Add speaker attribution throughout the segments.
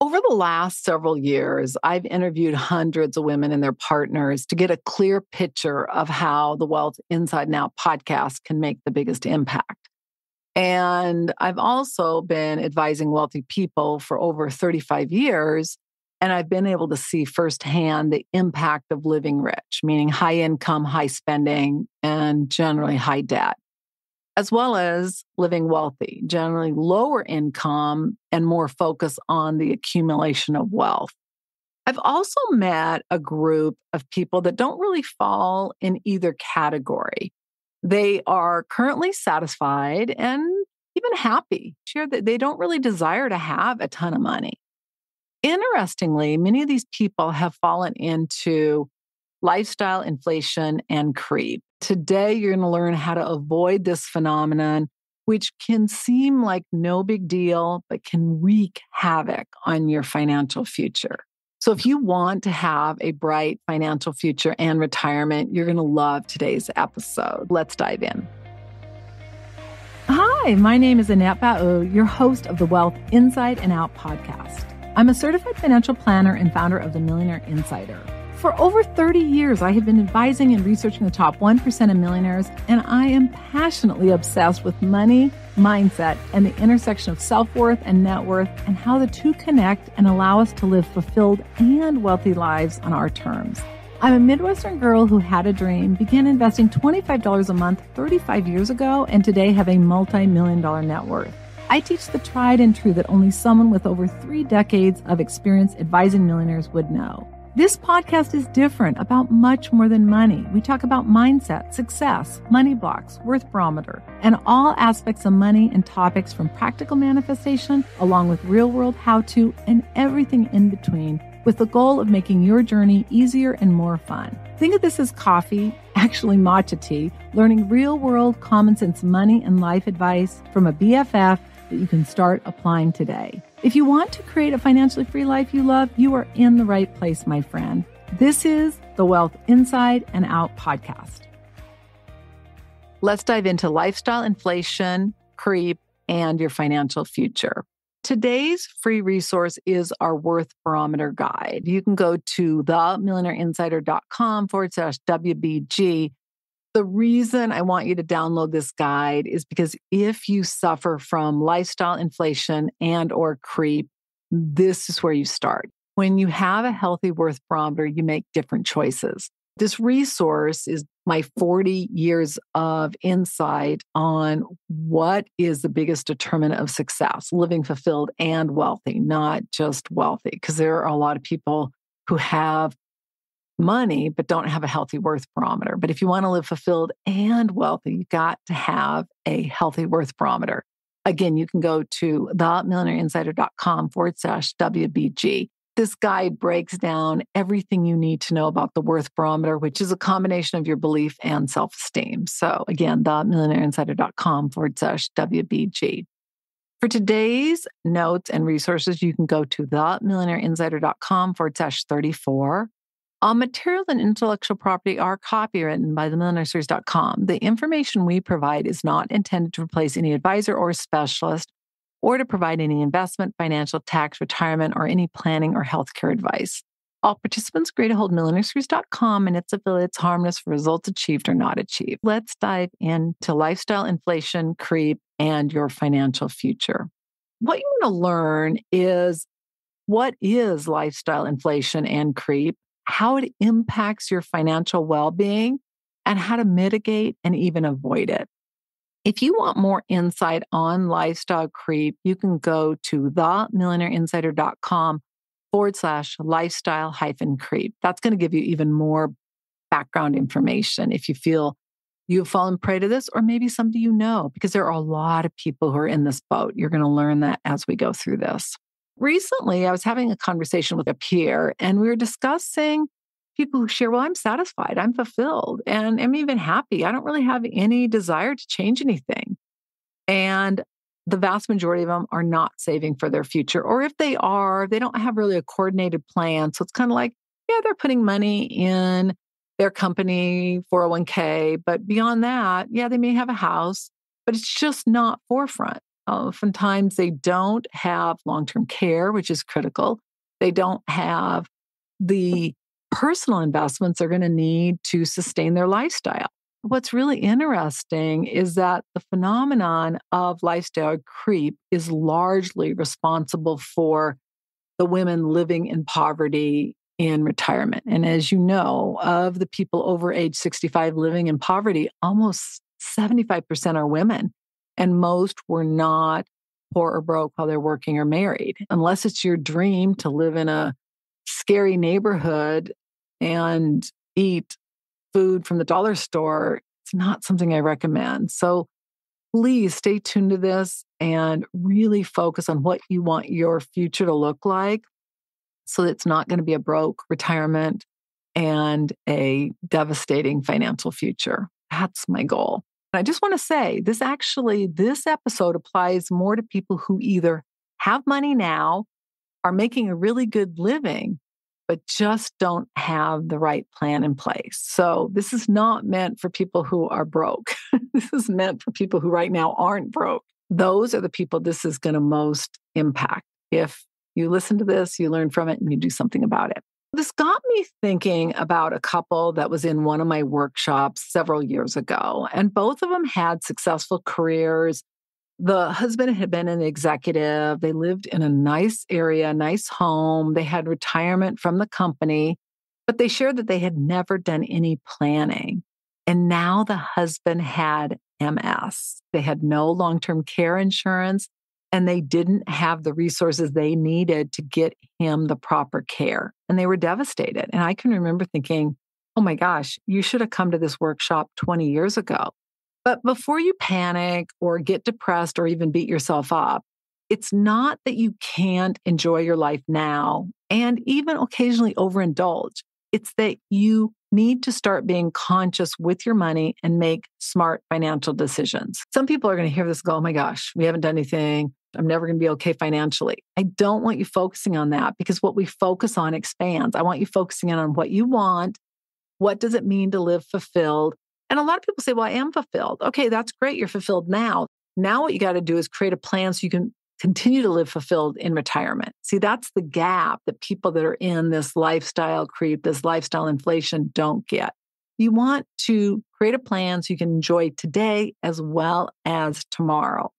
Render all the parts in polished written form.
Speaker 1: Over the last several years, I've interviewed hundreds of women and their partners to get a clear picture of how the Wealth Inside and Out podcast can make the biggest impact. And I've also been advising wealthy people for over 35 years, and I've been able to see firsthand the impact of living rich, meaning high income, high spending, and generally high debt, as well as living wealthy, generally lower income and more focus on the accumulation of wealth. I've also met a group of people that don't really fall in either category. They are currently satisfied and even happy. Share that they don't really desire to have a ton of money. Interestingly, many of these people have fallen into lifestyle inflation and creep. Today, you're going to learn how to avoid this phenomenon, which can seem like no big deal, but can wreak havoc on your financial future. So if you want to have a bright financial future and retirement, you're going to love today's episode. Let's dive in. Hi, my name is Annette Bau, your host of the Wealth Inside and Out podcast. I'm a certified financial planner and founder of the Millionaire Insider. For over 30 years, I have been advising and researching the top 1% of millionaires, and I am passionately obsessed with money, mindset, and the intersection of self-worth and net worth, and how the two connect and allow us to live fulfilled and wealthy lives on our terms. I'm a Midwestern girl who had a dream, began investing $25 a month 35 years ago, and today have a multi-million-dollar net worth. I teach the tried and true that only someone with over 3 decades of experience advising millionaires would know. This podcast is different about much more than money. We talk about mindset, success, money blocks, worth barometer, and all aspects of money and topics from practical manifestation, along with real-world how-to and everything in between, with the goal of making your journey easier and more fun. Think of this as coffee, actually matcha tea, learning real-world common sense money and life advice from a BFF that you can start applying today. If you want to create a financially free life you love, you are in the right place, my friend. This is the Wealth Inside and Out podcast. Let's dive into lifestyle inflation, creep, and your financial future. Today's free resource is our Worth Barometer Guide. You can go to themillionaireinsider.com/WBG. The reason I want you to download this guide is because if you suffer from lifestyle inflation and or creep, this is where you start. When you have a healthy worth barometer, you make different choices. This resource is my 40 years of insight on what is the biggest determinant of success, living fulfilled and wealthy, not just wealthy, because there are a lot of people who have money, but don't have a healthy worth barometer. But if you want to live fulfilled and wealthy, you got to have a healthy worth barometer. Again, you can go to themillionaireinsider.com/WBG. This guide breaks down everything you need to know about the worth barometer, which is a combination of your belief and self-esteem. So again, themillionaireinsider.com/WBG. For today's notes and resources, you can go to themillionaireinsider.com/34. All material and intellectual property are copywritten by themillionaireseries.com. The information we provide is not intended to replace any advisor or specialist or to provide any investment, financial, tax, retirement, or any planning or healthcare advice. All participants agree to hold millionaireseries.com and its affiliates harmless for results achieved or not achieved. Let's dive into lifestyle inflation, creep, and your financial future. What you want to learn is what is lifestyle inflation and creep, how it impacts your financial well-being, and how to mitigate and even avoid it. If you want more insight on lifestyle creep, you can go to themillionaireinsider.com/lifestyle-creep. That's going to give you even more background information if you feel you've fallen prey to this, or maybe somebody you know, because there are a lot of people who are in this boat. You're going to learn that as we go through this. Recently, I was having a conversation with a peer, and we were discussing people who share, well, I'm satisfied, I'm fulfilled, and I'm even happy. I don't really have any desire to change anything. And the vast majority of them are not saving for their future. Or if they are, they don't have really a coordinated plan. So it's kind of like, yeah, they're putting money in their company 401k, but beyond that, yeah, they may have a house, but it's just not forefront. Oftentimes, they don't have long-term care, which is critical. They don't have the personal investments they're going to need to sustain their lifestyle. What's really interesting is that the phenomenon of lifestyle creep is largely responsible for the women living in poverty in retirement. And as you know, of the people over age 65 living in poverty, almost 75% are women. And most were not poor or broke while they're working or married, unless it's your dream to live in a scary neighborhood and eat food from the dollar store. It's not something I recommend. So please stay tuned to this and really focus on what you want your future to look like, so it's not going to be a broke retirement and a devastating financial future. That's my goal. And I just want to say this episode applies more to people who either have money now, are making a really good living, but just don't have the right plan in place. So this is not meant for people who are broke. This is meant for people who right now aren't broke. Those are the people this is going to most impact. If you listen to this, you learn from it, and you do something about it. This got me thinking about a couple that was in one of my workshops several years ago, and both of them had successful careers. The husband had been an executive. They lived in a nice area, nice home. They had retirement from the company, but they shared that they had never done any planning. And now the husband had MS. They had no long-term care insurance, and they didn't have the resources they needed to get him the proper care. And they were devastated. And I can remember thinking, oh my gosh, you should have come to this workshop 20 years ago. But before you panic or get depressed or even beat yourself up, it's not that you can't enjoy your life now and even occasionally overindulge. It's that you need to start being conscious with your money and make smart financial decisions. Some people are going to hear this and go, oh my gosh, we haven't done anything. I'm never going to be okay financially. I don't want you focusing on that, because what we focus on expands. I want you focusing in on what you want. What does it mean to live fulfilled? And a lot of people say, well, I am fulfilled. Okay, that's great. You're fulfilled now. Now what you got to do is create a plan so you can continue to live fulfilled in retirement. See, that's the gap that people that are in this lifestyle creep, this lifestyle inflation don't get. You want to create a plan so you can enjoy today as well as tomorrow.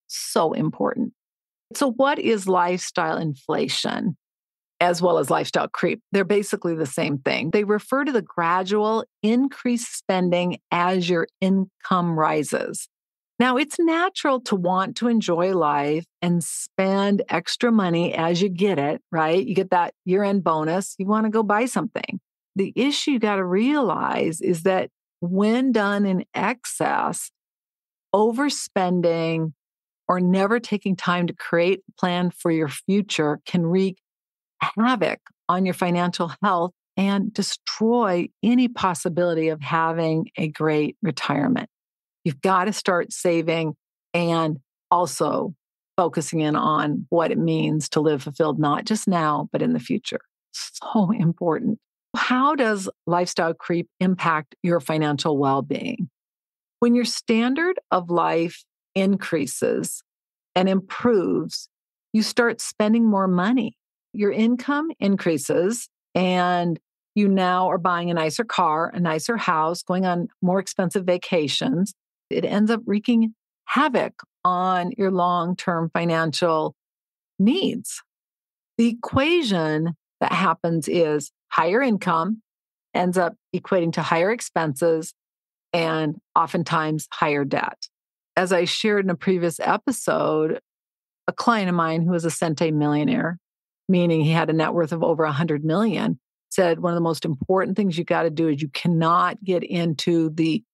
Speaker 1: So important. So what is lifestyle inflation as well as lifestyle creep? They're basically the same thing. They refer to the gradual increased spending as your income rises. Now, it's natural to want to enjoy life and spend extra money as you get it, right? You get that year-end bonus, you want to go buy something. The issue you got to realize is that when done in excess, overspending or never taking time to create a plan for your future can wreak havoc on your financial health and destroy any possibility of having a great retirement. You've got to start saving and also focusing in on what it means to live fulfilled, not just now, but in the future. So important. How does lifestyle creep impact your financial well-being? When your standard of life increases and improves, you start spending more money. Your income increases and you now are buying a nicer car, a nicer house, going on more expensive vacations. It ends up wreaking havoc on your long-term financial needs. The equation that happens is higher income ends up equating to higher expenses and oftentimes higher debt. As I shared in a previous episode, a client of mine who was a centimillionaire, meaning he had a net worth of over 100 million, said one of the most important things you got to do is you cannot get into the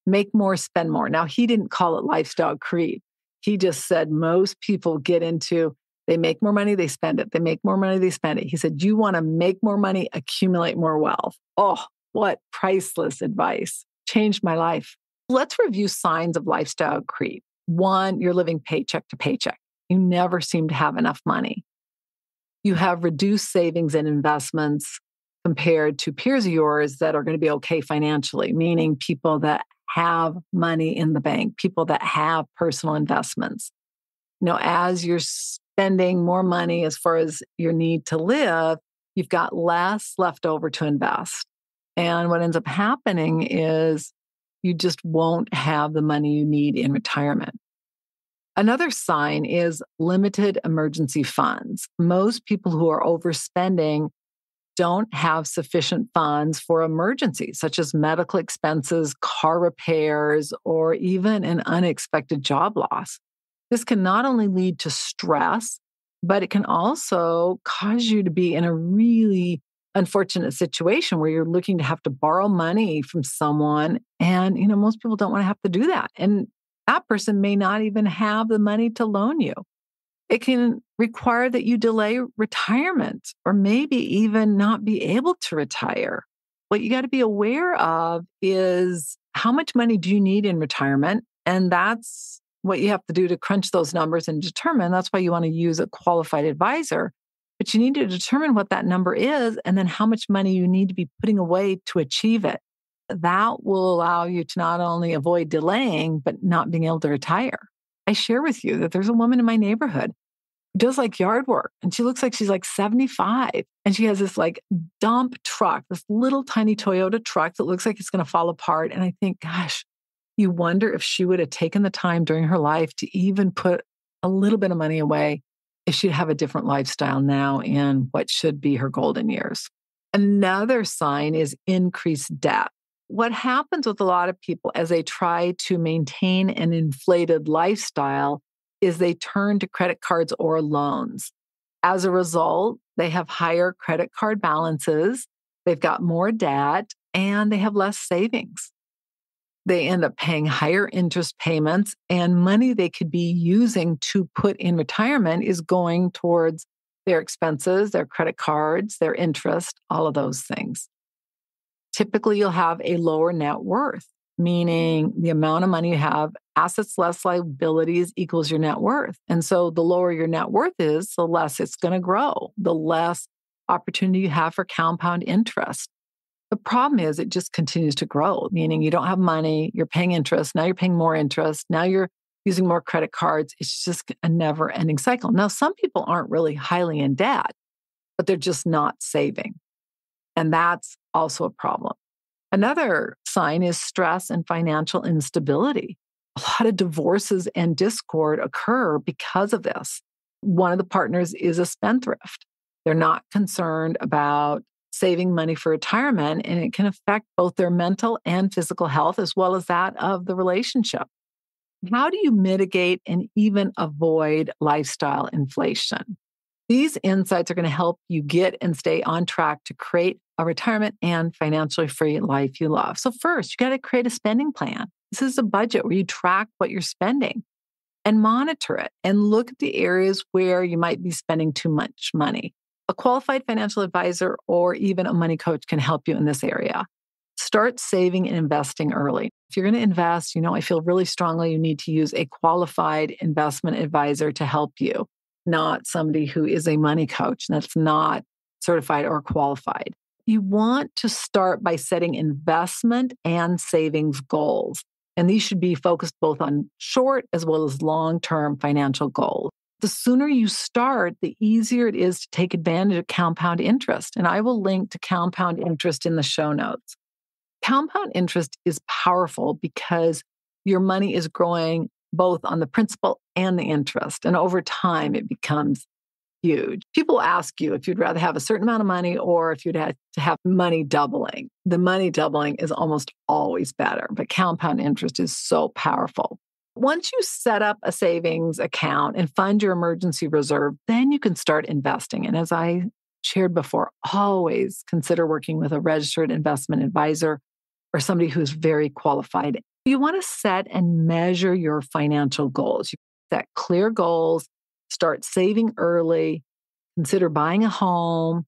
Speaker 1: make more, spend more. Now, he didn't call it lifestyle creep. He just said most people get into, they make more money, they spend it. They make more money, they spend it. He said, you want to make more money, accumulate more wealth. Oh, what priceless advice. Changed my life. Let's review signs of lifestyle creep. One, you're living paycheck to paycheck. You never seem to have enough money. You have reduced savings and investments compared to peers of yours that are going to be okay financially, meaning people that have money in the bank, people that have personal investments. As you're spending more money as far as your need to live, you've got less left over to invest. And what ends up happening is you just won't have the money you need in retirement. Another sign is limited emergency funds. Most people who are overspending don't have sufficient funds for emergencies, such as medical expenses, car repairs, or even an unexpected job loss. This can not only lead to stress, but it can also cause you to be in a really unfortunate situation where you're looking to have to borrow money from someone. And, most people don't want to have to do that. And that person may not even have the money to loan you. It can require that you delay retirement or maybe even not be able to retire. What you got to be aware of is how much money do you need in retirement? And that's what you have to do to crunch those numbers and determine. That's why you want to use a qualified advisor. But you need to determine what that number is and then how much money you need to be putting away to achieve it. That will allow you to not only avoid delaying, but not being able to retire. I share with you that there's a woman in my neighborhood who does like yard work and she looks like she's like 75 and she has this like dump truck, this little tiny Toyota truck that looks like it's going to fall apart. And I think, gosh, you wonder if she would have taken the time during her life to even put a little bit of money away if she'd have a different lifestyle now in what should be her golden years. Another sign is increased debt. What happens with a lot of people as they try to maintain an inflated lifestyle is they turn to credit cards or loans. As a result, they have higher credit card balances, they've got more debt, and they have less savings. They end up paying higher interest payments, and money they could be using to put in retirement is going towards their expenses, their credit cards, their interest, all of those things. Typically, you'll have a lower net worth, meaning the amount of money you have, assets less liabilities equals your net worth. And so the lower your net worth is, the less it's going to grow, the less opportunity you have for compound interest. The problem is it just continues to grow, meaning you don't have money, you're paying interest, now you're paying more interest, now you're using more credit cards. It's just a never ending cycle. Now, some people aren't really highly in debt, but they're just not saving. And that's also a problem. Another sign is stress and financial instability. A lot of divorces and discord occur because of this. One of the partners is a spendthrift. They're not concerned about saving money for retirement, and it can affect both their mental and physical health as well as that of the relationship. How do you mitigate and even avoid lifestyle inflation? These insights are going to help you get and stay on track to create a retirement and financially free life you love. So first, you got to create a spending plan. This is a budget where you track what you're spending and monitor it and look at the areas where you might be spending too much money. A qualified financial advisor or even a money coach can help you in this area. Start saving and investing early. If you're going to invest, I feel really strongly you need to use a qualified investment advisor to help you, not somebody who is a money coach that's not certified or qualified. You want to start by setting investment and savings goals. And these should be focused both on short as well as long-term financial goals. The sooner you start, the easier it is to take advantage of compound interest. And I will link to compound interest in the show notes. Compound interest is powerful because your money is growing both on the principal and the interest. And over time, it becomes huge. People ask you if you'd rather have a certain amount of money or if you'd have to have money doubling. The money doubling is almost always better, but compound interest is so powerful. Once you set up a savings account and fund your emergency reserve, then you can start investing. And as I shared before, always consider working with a registered investment advisor or somebody who's very qualified. You want to set and measure your financial goals. You set clear goals, start saving early, consider buying a home.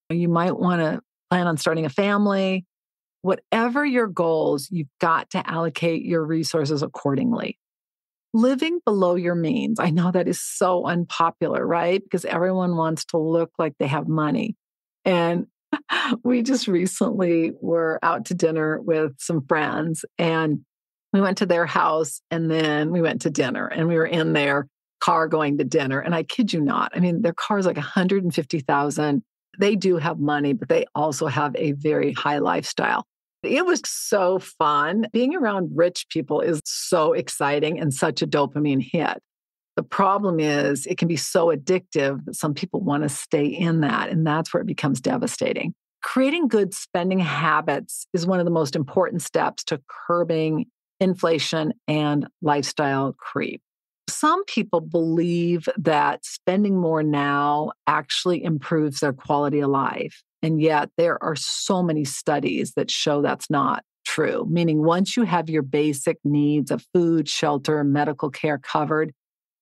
Speaker 1: You might want to plan on starting a family. Whatever your goals, you've got to allocate your resources accordingly. Living below your means. I know that is so unpopular, right? Because everyone wants to look like they have money. And we just recently were out to dinner with some friends and we went to their house and then we went to dinner and we were in there car going to dinner. And I kid you not. I mean, their car is like 150,000. They do have money, but they also have a very high lifestyle. It was so fun. Being around rich people is so exciting and such a dopamine hit. The problem is it can be so addictive that some people want to stay in that. And that's where it becomes devastating. Creating good spending habits is one of the most important steps to curbing inflation and lifestyle creep. Some people believe that spending more now actually improves their quality of life. And yet there are so many studies that show that's not true, meaning once you have your basic needs of food, shelter, medical care covered,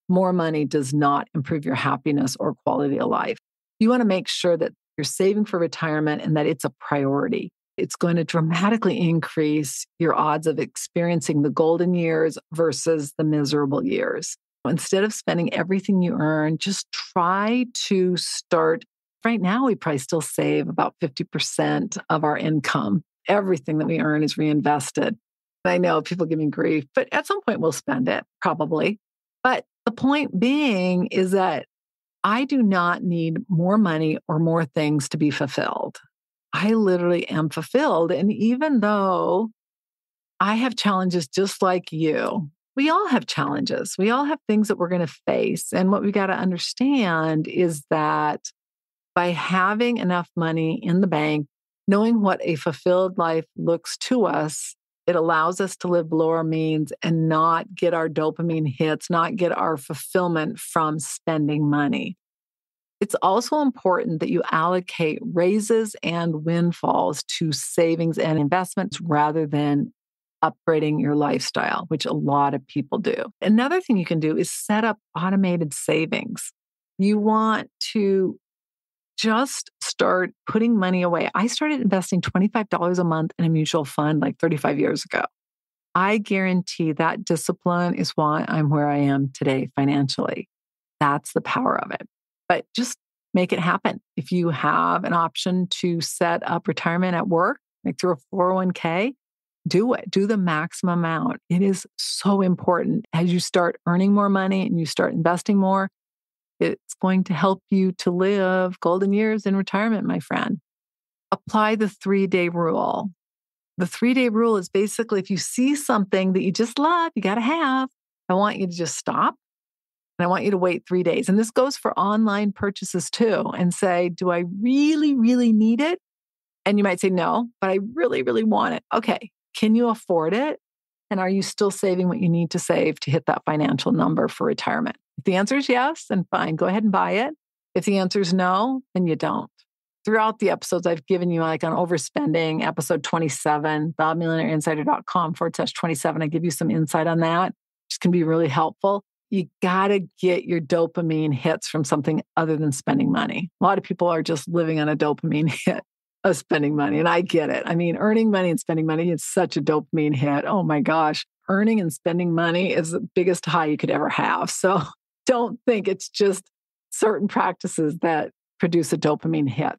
Speaker 1: more money does not improve your happiness or quality of life. You want to make sure that you're saving for retirement and that it's a priority. It's going to dramatically increase your odds of experiencing the golden years versus the miserable years. Instead of spending everything you earn, just try to start. Right now, we probably still save about 50% of our income. Everything that we earn is reinvested. I know people give me grief, but at some point we'll spend it, probably. But the point being is that I do not need more money or more things to be fulfilled. I literally am fulfilled. And even though I have challenges just like you, we all have challenges. We all have things that we're going to face. And what we got to understand is that by having enough money in the bank, knowing what a fulfilled life looks to us, it allows us to live below our means and not get our dopamine hits, not get our fulfillment from spending money. It's also important that you allocate raises and windfalls to savings and investments rather than upgrading your lifestyle, which a lot of people do. Another thing you can do is set up automated savings. You want to just start putting money away. I started investing $25 a month in a mutual fund like 35 years ago. I guarantee that discipline is why I'm where I am today financially. That's the power of it. But just make it happen. If you have an option to set up retirement at work, like through a 401k, do it. Do the maximum amount. It is so important. As you start earning more money and you start investing more, it's going to help you to live golden years in retirement, my friend. Apply the 3-day rule. The 3-day rule is basically if you see something that you just love, you got to have, I want you to just stop. And I want you to wait 3 days. And this goes for online purchases too, and say, do I really, really need it? And you might say, no, but I really, really want it. Okay. Can you afford it? And are you still saving what you need to save to hit that financial number for retirement? If the answer is yes, then fine, go ahead and buy it. If the answer is no, then you don't. Throughout the episodes I've given you, like on overspending, episode 27, themillionaireinsider.com/27, I give you some insight on that, which can be really helpful. You got to get your dopamine hits from something other than spending money. A lot of people are just living on a dopamine hit of spending money. And I get it. I mean, earning money and spending money is such a dopamine hit. Oh my gosh. Earning and spending money is the biggest high you could ever have. So don't think it's just certain practices that produce a dopamine hit.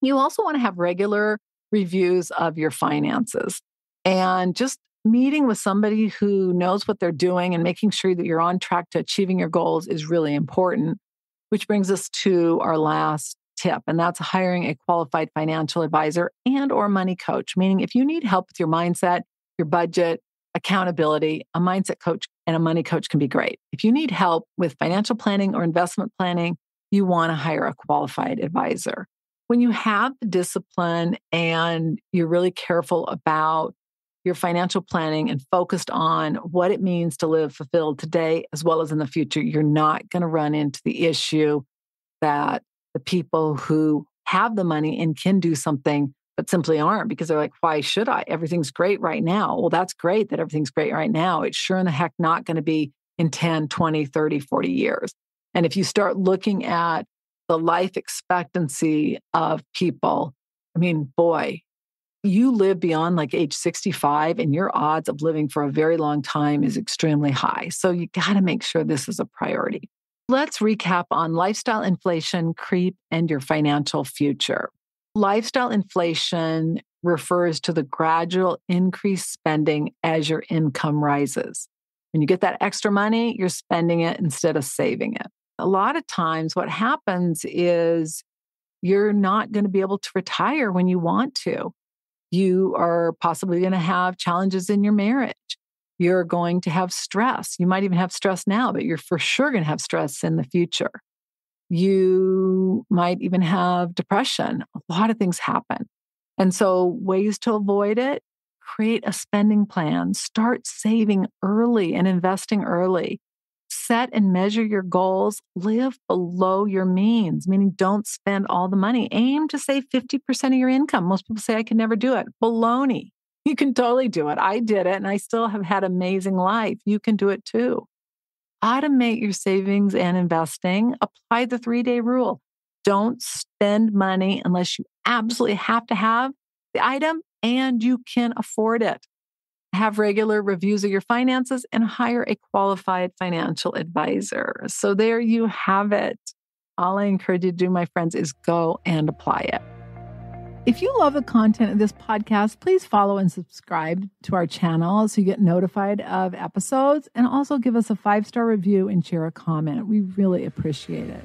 Speaker 1: You also want to have regular reviews of your finances and just meeting with somebody who knows what they're doing and making sure that you're on track to achieving your goals is really important, which brings us to our last tip, and that's hiring a qualified financial advisor and or money coach, meaning if you need help with your mindset, your budget, accountability, a mindset coach and a money coach can be great. If you need help with financial planning or investment planning, you want to hire a qualified advisor. When you have the discipline and you're really careful about your financial planning and focused on what it means to live fulfilled today as well as in the future, you're not going to run into the issue that the people who have the money and can do something but simply aren't because they're like, why should I? Everything's great right now. Well, that's great that everything's great right now. It's sure in the heck not going to be in 10, 20, 30, 40 years. And if you start looking at the life expectancy of people, I mean, boy, you live beyond like age 65 and your odds of living for a very long time is extremely high. So you got to make sure this is a priority. Let's recap on lifestyle inflation, creep, and your financial future. Lifestyle inflation refers to the gradual increased spending as your income rises. When you get that extra money, you're spending it instead of saving it. A lot of times what happens is you're not going to be able to retire when you want to. You are possibly going to have challenges in your marriage. You're going to have stress. You might even have stress now, but you're for sure going to have stress in the future. You might even have depression. A lot of things happen. And so ways to avoid it, create a spending plan, start saving early and investing early. Set and measure your goals, live below your means, meaning don't spend all the money. Aim to save 50% of your income. Most people say, I can never do it. Baloney. You can totally do it. I did it and I still have had an amazing life. You can do it too. Automate your savings and investing. Apply the 3-day rule. Don't spend money unless you absolutely have to have the item and you can afford it. Have regular reviews of your finances and hire a qualified financial advisor. So there you have it. All I encourage you to do, my friends, is go and apply it. If you love the content of this podcast, please follow and subscribe to our channel so you get notified of episodes, and also give us a 5-star review and share a comment. We really appreciate it.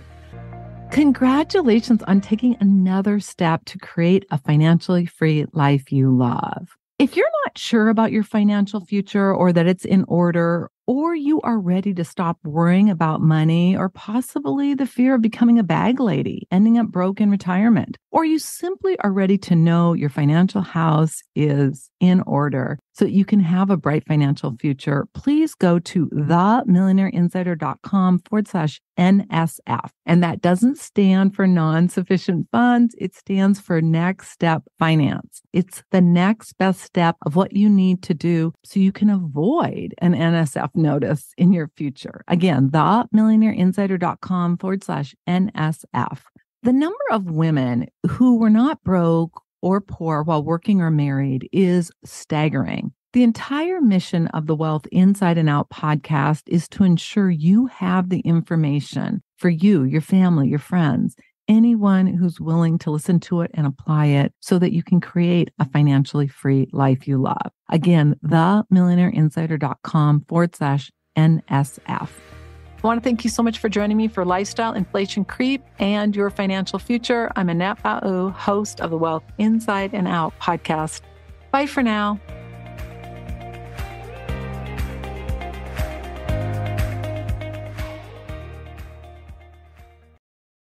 Speaker 1: Congratulations on taking another step to create a financially free life you love. If you're not sure about your financial future or that it's in order, or you are ready to stop worrying about money, or possibly the fear of becoming a bag lady, ending up broke in retirement, or you simply are ready to know your financial house is in order so that you can have a bright financial future, please go to themillionaireinsider.com/NSF. And that doesn't stand for non-sufficient funds. It stands for Next Step Finance. It's the next best step of what you need to do so you can avoid an NSF notice in your future. Again, themillionaireinsider.com/NSF. The number of women who were not broke or poor while working or married is staggering. The entire mission of the Wealth Inside and Out podcast is to ensure you have the information for you, your family, your friends, anyone who's willing to listen to it and apply it so that you can create a financially free life you love. Again, themillionaireinsider.com/NSF. I want to thank you so much for joining me for Lifestyle Inflation Creep and Your Financial Future. I'm Annette Ba'u, host of the Wealth Inside and Out podcast. Bye for now.